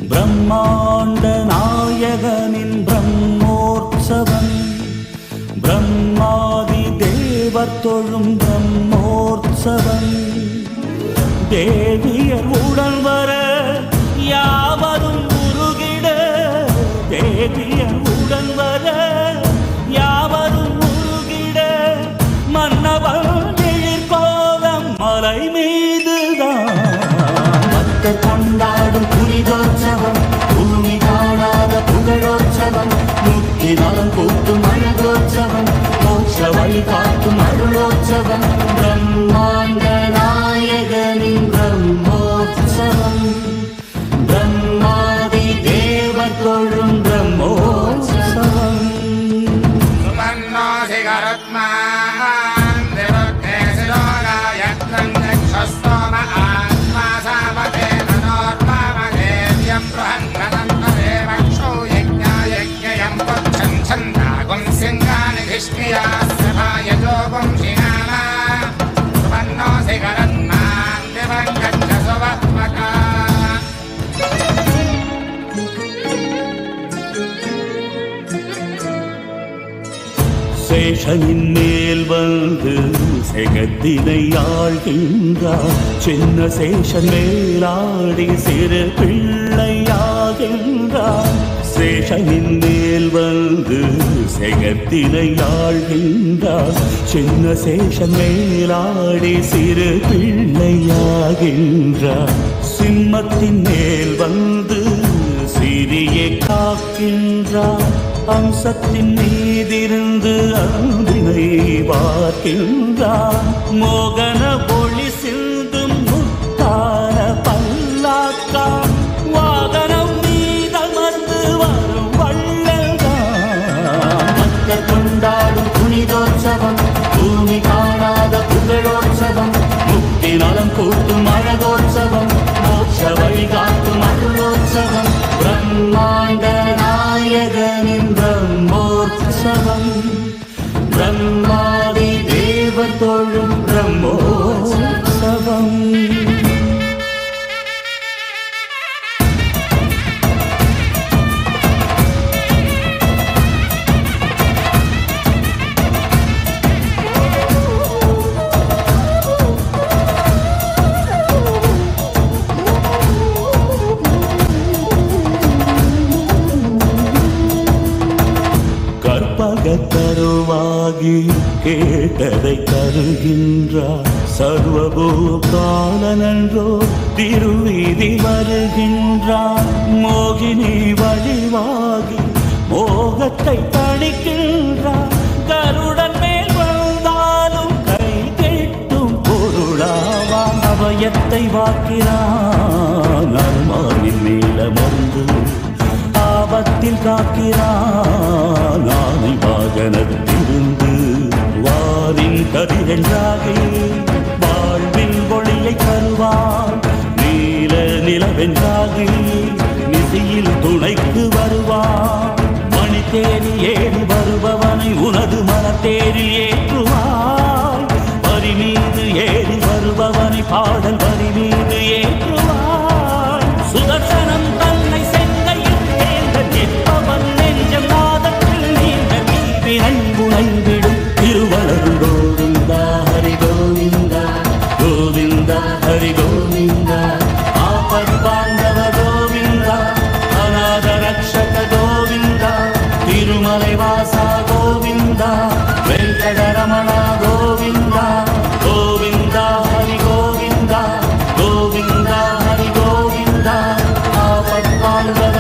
பிரம்மாண்ட நாயகனின் பிரம்மோற்சவம் பிரம்மாதி தேவர் தொழும் பிரம்மோற்சவம் தேவியர் உடன் வர யாவரும் உருகிட தேவியர் உடன் வர யாவரும் உருகிட மன்னவன் எழிற்கோலம் மலை மீதுதான் பக்தர் கொண்டாடும் புனிதோற்சவம் பூமி காணாத புகழோற்சவம் முக்தி நலம் கூட்டும் அழகோற்சவம் மோட்ச வழி காட்டும் அருளோற்சவம் பிரம்மாண்ட நாயகனின் பிரம்மோற்சவம் பிரம்மாதி தேவர் தொழும் பிரம்மோற்சவம் சேஷனின் மேல் வந்து செகத்தினை ஆழ்கின்றார் சின்ன சேஷன் மேலாடி சிறு பிள்ளையாகின்றார் சேஷனின் மேல் வந்து செகத்தினை ஆழ்கின்றார் சின்ன சேஷன் மேலாடி சிறு பிள்ளையாகின்றார் சிம்மத்தின் மேல் வந்து சிறிய காக்கின்றார் அம்சத்தின் மீதிருந்து அன்பினை பார்க்கின்றார் மோகன ஒளி சிந்தும் முத்தான பல்லாக்கா வாகனம் மீதமர்ந்து வரும் வள்ளல்தான் கொண்டாடும் புனிதோற்சவம் பூமி காணாத புகழோற்சவம் முக்தி நலம் கூட்டும் அழகோற்சவம் மோட்ச வழி காட்டும் அருளோற்சவம் பிரம்மாண்ட நாயகனின் பிரம்மோற்சவம் பிரம்மாதி தேவர் தொழும் பிரம்மோற்சவம் கருவாகி கேட்டதை தருகின்றார் சர்வபூகாலனன்றோ திருவீதி வருகின்றார் மோகினி வழிவாகி மோகத்தை தணிக்கின்றார் கருடன் மேல் வந்தாலும் கை கெட்டும் பொருளாவான் அபயத்தை வாக்கிறான் அருமானின் நீளமர்ந்து ஆபத்தில் காக்கிறான் ஆனை வாகனத்திலிருந்து வாரின் கதிரென்றாகி வாழ்வின் ஒளியை தருவான் நீல நிலவென்றாகி நிதியில் துணைக்கு வருவான் மணி தேடி ஏறி வருபவனை உனது மனத்தேரில் ஏற்றுவாய் வரி மீது ஏறி வருபவனை பாடல் வரி மீது ஏற்றுவாய் சுதர்சனம் தன்னை நெஞ்சம் நாதத்தில் நீண்ட நீவினை உணைவிடும் திருவளரும் கோவிந்தா ஹரி கோவிந்தா கோவிந்தா ஹரி கோவிந்தா ஆபத் பாந்தவ கோவிந்தா அநாத ரக்ஷக கோவிந்தா திருமலை வாசா கோவிந்தா வெங்கடரமணா கோவிந்தா கோவிந்தா ஹரி கோவிந்தா கோவிந்தா ஹரி கோவிந்தா ஆபத் பாந்தவ